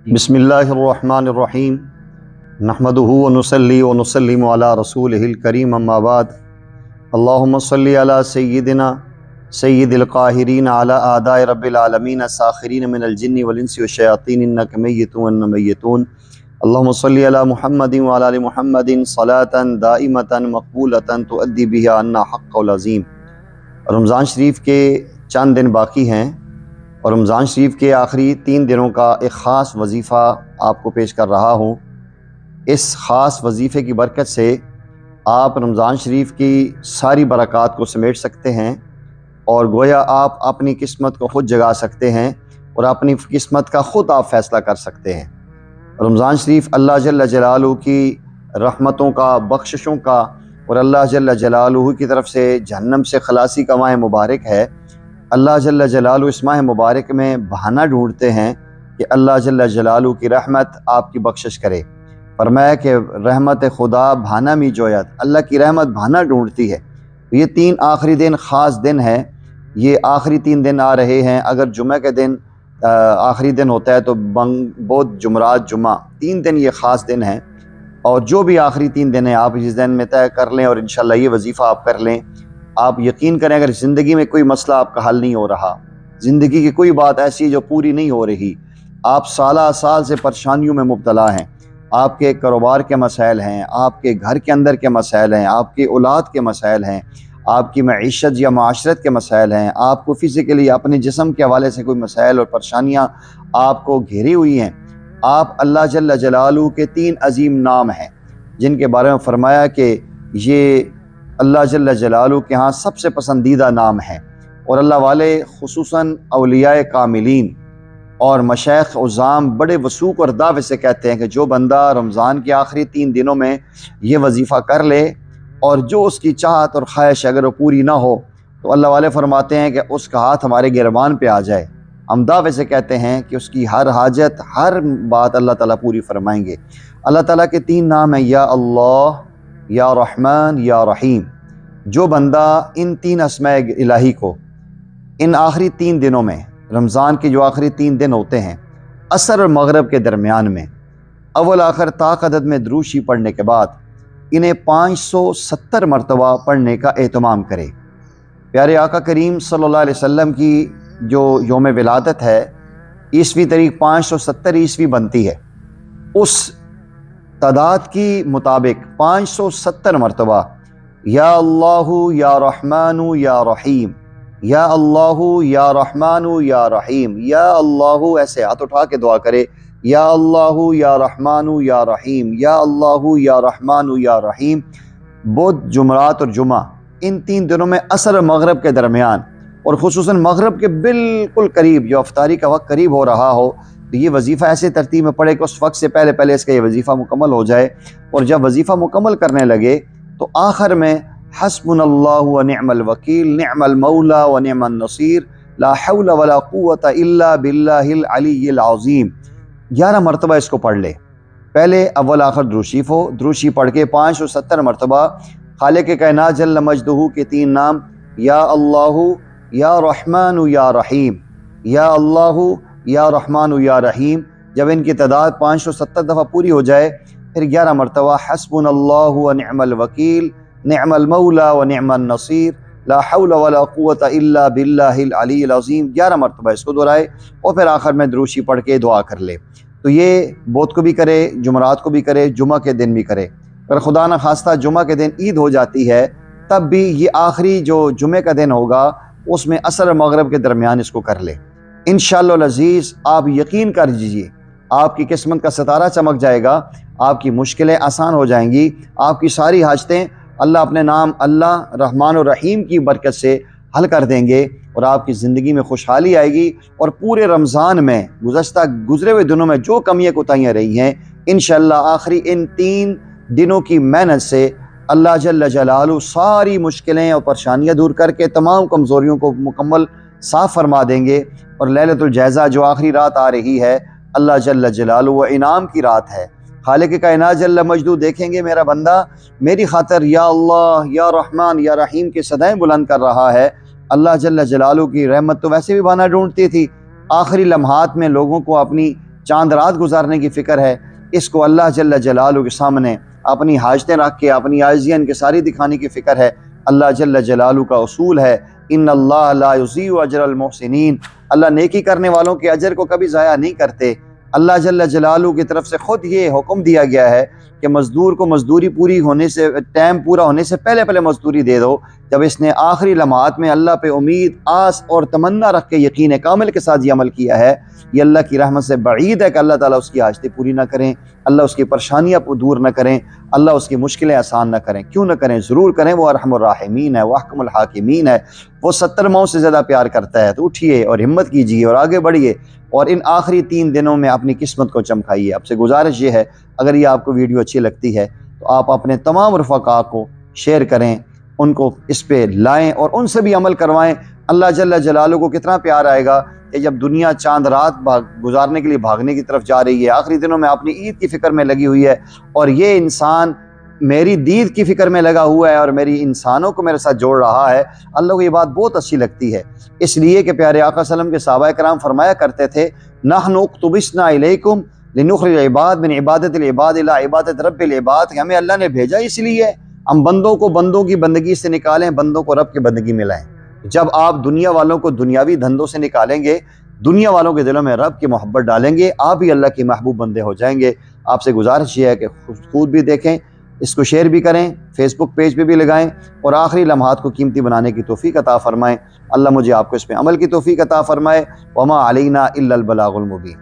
بسم اللہ الرحمن الرحیم نحمدہ ونصلی ونسلم علی رسولہ الکریم اما بعد اللہم صلی علی سیدنا سید القاہرین علی اعداء رب العالمین ساخرین من الجن والانس والشیاطین انک میت وان میتون اللہم صلی علی محمد وعلی آل محمد صلاۃ دائمۃ مقبولۃ تؤدی بها عنا حق العظیم۔ رمضان شریف کے چند دن باقی ہیں اور رمضان شریف کے آخری 3 دنوں کا ایک خاص وظیفہ آپ کو پیش کر رہا ہوں۔ اس خاص وظیفے کی برکت سے آپ رمضان شریف کی ساری برکات کو سمیٹ سکتے ہیں اور گویا آپ اپنی قسمت کو خود جگا سکتے ہیں اور اپنی قسمت کا خود آپ فیصلہ کر سکتے ہیں۔ رمضان شریف اللہ جل جلالہ کی رحمتوں کا، بخششوں کا اور اللہ جل جلالہ کی طرف سے جہنم سے خلاصی کا ماہ مبارک ہے۔ اللہ جل جلالہ اس ماہ مبارک میں بہانہ ڈھونڈتے ہیں کہ اللہ جل جلالہ کی رحمت آپ کی بخشش کرے۔ فرمایا کہ رحمت خدا بہانہ می جویت، اللہ کی رحمت بہانہ ڈھونڈتی ہے۔ یہ 3 آخری دن خاص دن ہیں، یہ آخری 3 دن آ رہے ہیں۔ اگر جمعہ کے دن آخری دن ہوتا ہے تو بدھ جمعرات جمعہ 3 دن یہ خاص دن ہیں، اور جو بھی آخری 3 دن ہیں آپ اس دن میں طے کر لیں اور انشاءاللہ یہ وظیفہ آپ کر لیں۔ آپ یقین کریں اگر زندگی میں کوئی مسئلہ آپ کا حل نہیں ہو رہا، زندگی کی کوئی بات ایسی جو پوری نہیں ہو رہی، آپ سالہ سال سے پریشانیوں میں مبتلا ہیں، آپ کے کاروبار کے مسائل ہیں، آپ کے گھر کے اندر کے مسائل ہیں، آپ کی اولاد کے مسائل ہیں، آپ کی معیشت یا معاشرت کے مسائل ہیں، آپ کو فزیکلی اپنے جسم کے حوالے سے کوئی مسائل اور پریشانیاں آپ کو گھیری ہوئی ہیں، آپ اللہ جل جلالہ کے 3 عظیم نام ہیں جن کے بارے میں فرمایا کہ یہ اللہ جل جلالہ کے ہاں سب سے پسندیدہ نام ہیں، اور اللہ والے خصوصاً اولیاء کاملین اور مشائخ عظام بڑے وثوق اور دعوے سے کہتے ہیں کہ جو بندہ رمضان کے آخری 3 دنوں میں یہ وظیفہ کر لے اور جو اس کی چاہت اور خواہش اگر وہ پوری نہ ہو تو اللہ والے فرماتے ہیں کہ اس کا ہاتھ ہمارے گربان پہ آ جائے۔ ہم دعوے سے کہتے ہیں کہ اس کی ہر حاجت، ہر بات اللہ تعالیٰ پوری فرمائیں گے۔ اللہ تعالیٰ کے 3 نام ہیں، یا اللہ، یا رحمان، یا رحیم۔ جو بندہ ان 3 اسماء الہی کو ان آخری 3 دنوں میں، رمضان کے جو آخری 3 دن ہوتے ہیں، عصر اور مغرب کے درمیان میں اول آخر طاق عدد میں دروشی پڑھنے کے بعد انہیں 570 مرتبہ پڑھنے کا اہتمام کرے۔ پیارے آقا کریم صلی اللہ علیہ وسلم کی جو یوم ولادت ہے، عیسوی تاریخ 570 عیسوی بنتی ہے، اس تعداد کی مطابق 570 مرتبہ یا اللہ یا رحمان یا رحیم، یا اللہ یا رحمان یا رحیم، یا اللہ، ایسے ہاتھ اٹھا کے دعا کرے، یا اللہ یا رحمان یا رحیم، یا اللہ یا رحمان یا رحیم، بدھ جمعرات اور جمعہ ان 3 دنوں میں عصر و مغرب کے درمیان، اور خصوصاً مغرب کے بالکل قریب جو افطاری کا وقت قریب ہو رہا ہو تو یہ وظیفہ ایسے ترتیب میں پڑھے کہ اس وقت سے پہلے اس کا یہ وظیفہ مکمل ہو جائے، اور جب وظیفہ مکمل کرنے لگے تو آخر میں حسبنا اللہ ونعم الوکیل نعم المولا ونعم النصیر لا حول ولا قوت الا باللہ العلی العظیم 11 مرتبہ اس کو پڑھ لے۔ پہلے اول آخر دروشی ہو، دروشی پڑھ کے 570 مرتبہ خالق کائنات جل مجدہ کے 3 نام، یا اللہ یا رحمان یا رحیم، یا اللہ یا رحمان یا رحیم، جب ان کی تعداد 570 دفعہ پوری ہو جائے پھر 11 مرتبہ حسبنا اللہ ونعم الوکیل نعم المولا ونعم النصیر لا حول ولا قوت الا باللہ العلی العظیم 11 مرتبہ اس کو دہرائے، اور پھر آخر میں دروشی پڑھ کے دعا کر لے۔ تو یہ بدھ کو بھی کرے، جمعرات کو بھی کرے، جمعہ کے دن بھی کرے۔ اگر خدا نہ خواستہ جمعہ کے دن عید ہو جاتی ہے تب بھی یہ آخری جو جمعہ کا دن ہوگا اس میں عصر و مغرب کے درمیان اس کو کر لے۔ انشاءاللہ العزیز آپ یقین کر لیجیے آپ کی قسمت کا ستارہ چمک جائے گا، آپ کی مشکلیں آسان ہو جائیں گی، آپ کی ساری حاجتیں اللہ اپنے نام اللہ رحمان الرحیم کی برکت سے حل کر دیں گے، اور آپ کی زندگی میں خوشحالی آئے گی، اور پورے رمضان میں گزرے ہوئے دنوں میں جو کمیاں کوتاہیاں رہی ہیں انشاءاللہ آخری ان 3 دنوں کی محنت سے اللہ جل جلالہ ساری مشکلیں اور پریشانیاں دور کر کے تمام کمزوریوں کو مکمل صاف فرما دیں گے۔ اور لیلۃ الجائزہ جو آخری رات آ رہی ہے اللہ جل جلالہ وہ انعام کی رات ہے۔ خالق کائنات جل مجدہ دیکھیں گے میرا بندہ میری خاطر یا اللہ یا رحمان یا رحیم کے صدائیں بلند کر رہا ہے۔ اللہ جل جلالہ کی رحمت تو ویسے بھی بہانہ ڈھونڈتی تھی، آخری لمحات میں لوگوں کو اپنی چاند رات گزارنے کی فکر ہے، اس کو اللہ جل جلالہ کے سامنے اپنی حاجتیں رکھ کے اپنی عاجزیاں انکساری دکھانے کی فکر ہے۔ اللہ جل جلالہ کا اصول ہے ان اللہ لا یضیع اجر المحسنین، اللہ نیکی کرنے والوں کے اجر کو کبھی ضائع نہیں کرتے۔ اللہ جل جلالہ کی طرف سے خود یہ حکم دیا گیا ہے کہ مزدور کو مزدوری پوری ہونے سے، ٹائم پورا ہونے سے پہلے مزدوری دے دو۔ جب اس نے آخری لمحات میں اللہ پہ امید، آس اور تمنا رکھ کے یقین کامل کے ساتھ یہ عمل کیا ہے، یہ اللہ کی رحمت سے بعید ہے کہ اللہ تعالیٰ اس کی حاجتیں پوری نہ کریں، اللہ اس کی پریشانیاں دور نہ کریں، اللہ اس کی مشکلیں آسان نہ کریں۔ کیوں نہ کریں؟ ضرور کریں، وہ ارحم الراحمین ہے، وہ احکم الحاکمین ہے، وہ 70 ماؤں سے زیادہ پیار کرتا ہے۔ تو اٹھیے اور ہمت کیجیے اور آگے بڑھیے اور ان آخری 3 دنوں میں اپنی قسمت کو چمکائیے۔ آپ سے گزارش یہ ہے، اگر یہ آپ کو ویڈیو اچھی لگتی ہے تو آپ اپنے تمام رفقاء کو شیئر کریں، ان کو اس پہ لائیں اور ان سے بھی عمل کروائیں۔ اللہ جل جلالہ کو کتنا پیار آئے گا کہ جب دنیا چاند رات گزارنے کے لیے بھاگنے کی طرف جا رہی ہے، آخری دنوں میں اپنی عید کی فکر میں لگی ہوئی ہے، اور یہ انسان میری دید کی فکر میں لگا ہوا ہے اور میری انسانوں کو میرے ساتھ جوڑ رہا ہے۔ اللہ کو یہ بات بہت اچھی لگتی ہے، اس لیے کہ پیارے آقا صلی اللہ علیہ وسلم کے صحابہ کرام فرمایا کرتے تھے نحن اقتبسنا الیکم لنخرج العباد من عبادت العباد الی عبادت رب العباد، کہ ہمیں اللہ نے بھیجا اس لیے ہم بندوں کو بندوں کی بندگی سے نکالیں، بندوں کو رب کی بندگی میں لائیں۔ جب آپ دنیا والوں کو دنیاوی دھندوں سے نکالیں گے، دنیا والوں کے دلوں میں رب کی محبت ڈالیں گے، آپ بھی اللہ کے محبوب بندے ہو جائیں گے۔ آپ سے گزارش یہ ہے کہ خود بھی دیکھیں، اس کو شیئر بھی کریں، فیس بک پیج پہ بھی لگائیں اور آخری لمحات کو قیمتی بنانے کی توفیق عطا فرمائیں۔ اللہ مجھے آپ کو اس پہ عمل کی توفیق عطا فرمائے۔ وما علینا الا البلاغ المبین۔